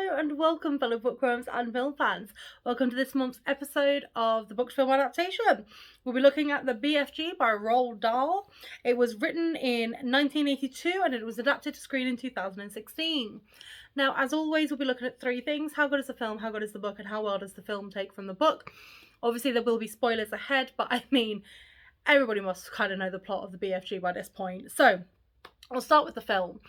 Hello and welcome, fellow bookworms and film fans. Welcome to this month's episode of the Books Film Adaptation. We'll be looking at the BFG by Roald Dahl. It was written in 1982 and it was adapted to screen in 2016. Now, as always, we'll be looking at three things: how good is the film, how good is the book, and how well does the film take from the book. Obviously, there will be spoilers ahead, but I mean, everybody must kind of know the plot of the BFG by this point. So, I'll start with the film.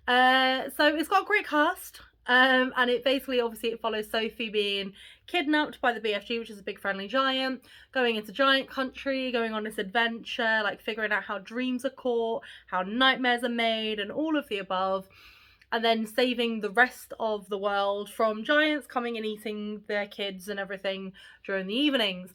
So it's got a great cast. And it basically, obviously, it follows Sophie being kidnapped by the BFG, which is a big friendly giant, going into giant country, going on this adventure, like figuring out how dreams are caught, how nightmares are made, and all of the above, and then saving the rest of the world from giants coming and eating their kids and everything during the evenings.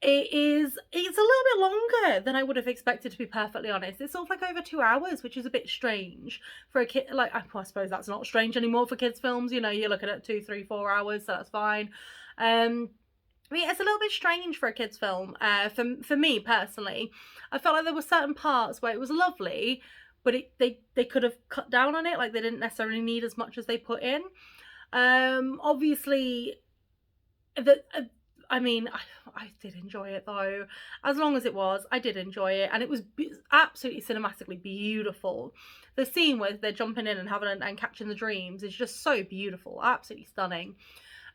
It's a little bit longer than I would have expected, to be perfectly honest. It's sort of like over 2 hours, which is a bit strange for a kid. Like, I suppose that's not strange anymore for kids' films. You know, you're looking at 2, 3, 4 hours, so that's fine. I mean, it's a little bit strange for a kids' film. For me personally, I felt like there were certain parts where it was lovely, but they could have cut down on it. Like, they didn't necessarily need as much as they put in. Obviously, I mean, I did enjoy it though. As long as it was, I did enjoy it, and it was absolutely cinematically beautiful. The scene where they're jumping in and and catching the dreams is just so beautiful, absolutely stunning.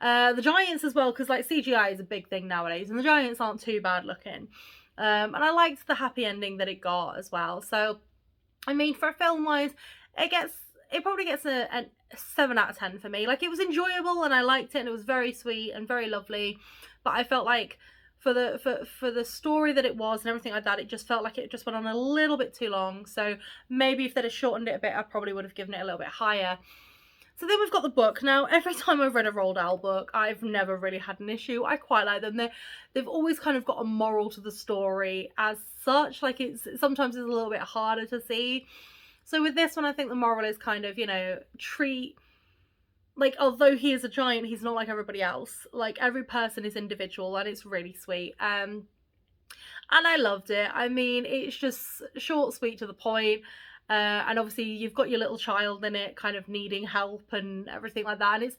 The giants as well, because like CGI is a big thing nowadays, and the giants aren't too bad looking. And I liked the happy ending that it got as well. So, I mean, for film wise, it probably gets a 7 out of 10 for me. Like, it was enjoyable and I liked it, and it was very sweet and very lovely. But I felt like for the story that it was and everything like that, it just felt like it just went on a little bit too long. So maybe if they'd have shortened it a bit, I probably would have given it a little bit higher. So then we've got the book. Now, every time I've read a Roald Dahl book, I've never really had an issue. I quite like them. They've always kind of got a moral to the story as such. Like, sometimes it's a little bit harder to see. So with this one, I think the moral is kind of, like, although he is a giant, he's not like everybody else. Like, every person is individual, and it's really sweet. And I loved it. I mean, it's just short, sweet, to the point. And obviously you've got your little child in it kind of needing help and everything like that. And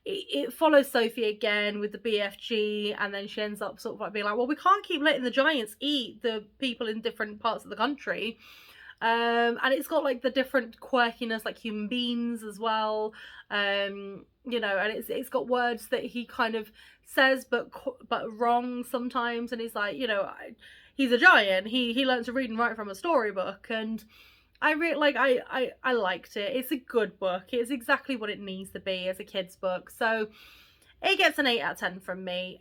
it follows Sophie again with the BFG, and then she ends up sort of like being like, well, we can't keep letting the giants eat the people in different parts of the country. And it's got like the different quirkiness, like human beings as well. And it's got words that he kind of says but wrong sometimes, and he's like, he's a giant, he learned to read and write from a storybook. And I really I liked it. It's a good book. It's exactly what it needs to be as a kid's book. So it gets an 8 out of 10 from me.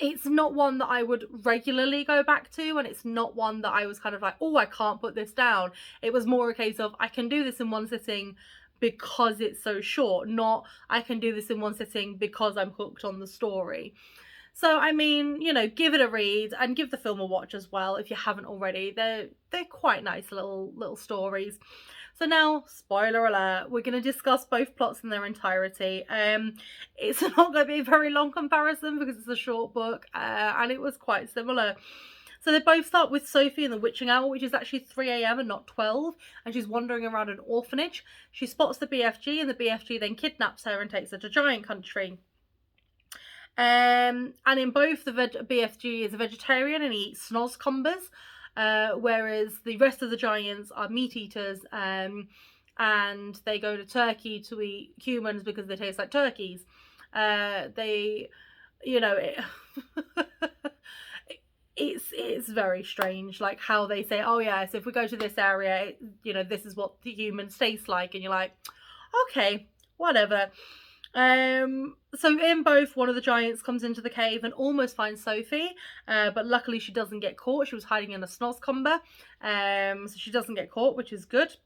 It's not one that I would regularly go back to, and it's not one that I was kind of like, oh, I can't put this down. It was more a case of, I can do this in one sitting because it's so short, not I can do this in one sitting because I'm hooked on the story. So, I mean, give it a read and give the film a watch as well if you haven't already. They're quite nice little stories. So now, spoiler alert, we're going to discuss both plots in their entirety. It's not going to be a very long comparison because it's a short book, and it was quite similar. So they both start with Sophie in the witching hour, which is actually 3 a.m. and not 12, and she's wandering around an orphanage. She spots the BFG, and the BFG then kidnaps her and takes her to giant country. And in both, the BFG is a vegetarian and he eats snozcumbers, whereas the rest of the giants are meat eaters, and they go to Turkey to eat humans because they taste like turkeys. It's very strange, like how they say, oh yes, if we go to this area, this is what the humans taste like, and you're like, okay, whatever. So in both, one of the giants comes into the cave and almost finds Sophie, but luckily she doesn't get caught. She was hiding in a snozcumber, so she doesn't get caught, which is good.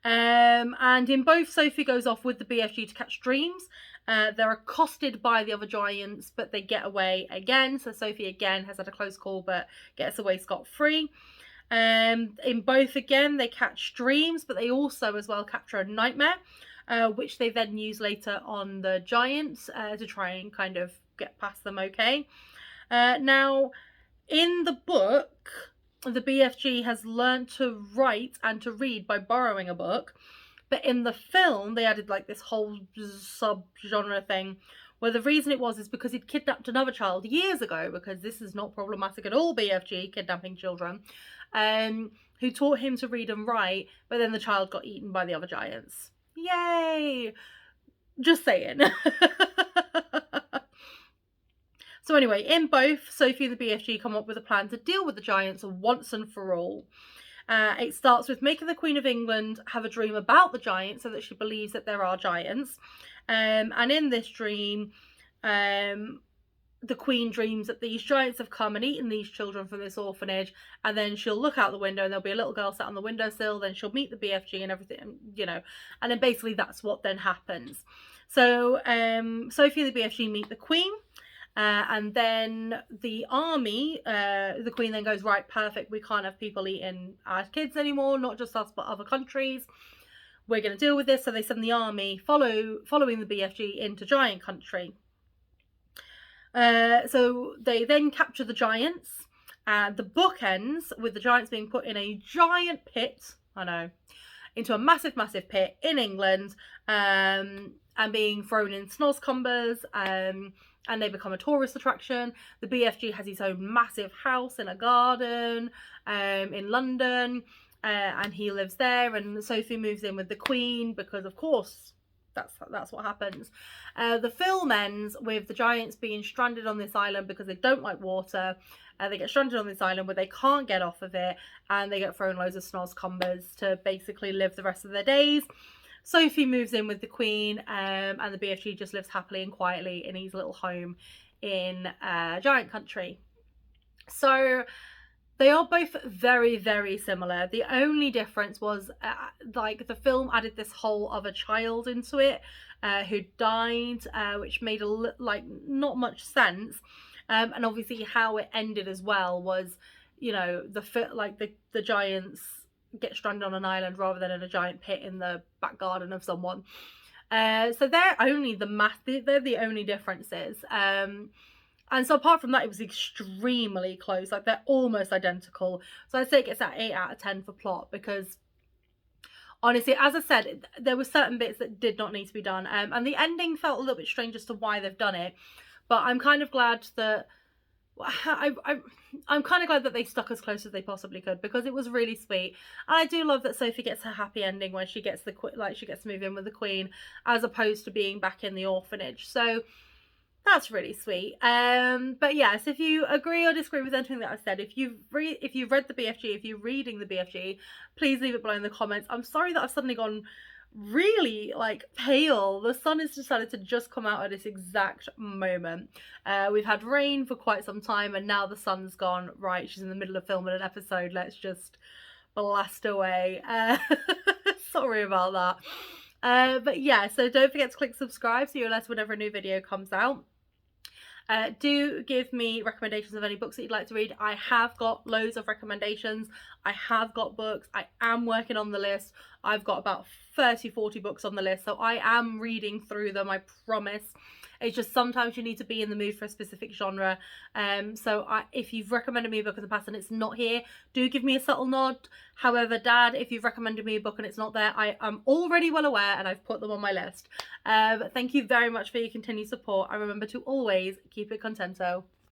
And in both, Sophie goes off with the BFG to catch dreams. They're accosted by the other giants, but they get away again. So Sophie again has had a close call, but gets away scot-free. In both, again, they catch dreams, but they also as well capture a nightmare, which they then use later on the giants to try and kind of get past them okay. Now, in the book, the BFG has learned to write and to read by borrowing a book. But in the film, they added like this whole sub-genre thing where the reason it was is because he'd kidnapped another child years ago, because this is not problematic at all, BFG, kidnapping children, who taught him to read and write, but then the child got eaten by the other giants. Yay! Just saying. So anyway, in both, Sophie and the BFG come up with a plan to deal with the giants once and for all. It starts with making the Queen of England have a dream about the giants so that she believes that there are giants. And in this dream, the Queen dreams that these giants have come and eaten these children from this orphanage, and then she'll look out the window and there'll be a little girl sat on the windowsill, then she'll meet the BFG and everything, and then basically that's what then happens. So Sophie and the BFG meet the Queen. And then the army, the Queen then goes, right, perfect, we can't have people eating our kids anymore, not just us, but other countries. We're going to deal with this. So they send the army following the BFG into giant country. So they then capture the giants. The book ends with the giants being put in a giant pit, into a massive, massive pit in England, and being thrown in snozzcumbers, and they become a tourist attraction. The BFG has his own massive house in a garden in London, and he lives there, and Sophie moves in with the Queen because, of course, that's what happens. The film ends with the giants being stranded on this island because they don't like water. They get stranded on this island where they can't get off of it, and they get thrown loads of snozzcumbers to basically live the rest of their days. Sophie moves in with the Queen, and the BFG just lives happily and quietly in his little home in giant country. So they are both very, very similar. The only difference was like the film added this whole other child into it who died, which made not much sense. And obviously how it ended as well was, the giants get stranded on an island rather than in a giant pit in the back garden of someone. So they're the only differences. And so apart from that, it was extremely close. Like, they're almost identical. So I'd say it gets that 8 out of 10 for plot, because honestly, as I said, there were certain bits that did not need to be done. And the ending felt a little bit strange as to why they've done it. But I'm kind of glad that I'm kind of glad that they stuck as close as they possibly could, because it was really sweet. And I do love that Sophie gets her happy ending when she gets she gets to move in with the Queen, as opposed to being back in the orphanage. So that's really sweet. But yes, if you agree or disagree with anything that I've said, if you've read the BFG, if you're reading the BFG, please leave it below in the comments. I'm sorry that I've suddenly gone really pale. The sun has decided to just come out at this exact moment. We've had rain for quite some time, and now the sun's gone. Right, she's in the middle of filming an episode, let's just blast away. Sorry about that. But yeah, so don't forget to click subscribe so you're alerted whenever a new video comes out. Do give me recommendations of any books that you'd like to read. I have got loads of recommendations. I have got books. I am working on the list. I've got about 30-40 books on the list, so I am reading through them, I promise. It's just sometimes you need to be in the mood for a specific genre. If you've recommended me a book in the past and it's not here, do give me a subtle nod. However, Dad, if you've recommended me a book and it's not there, I am already well aware and I've put them on my list. Thank you very much for your continued support. And remember to always keep it contento.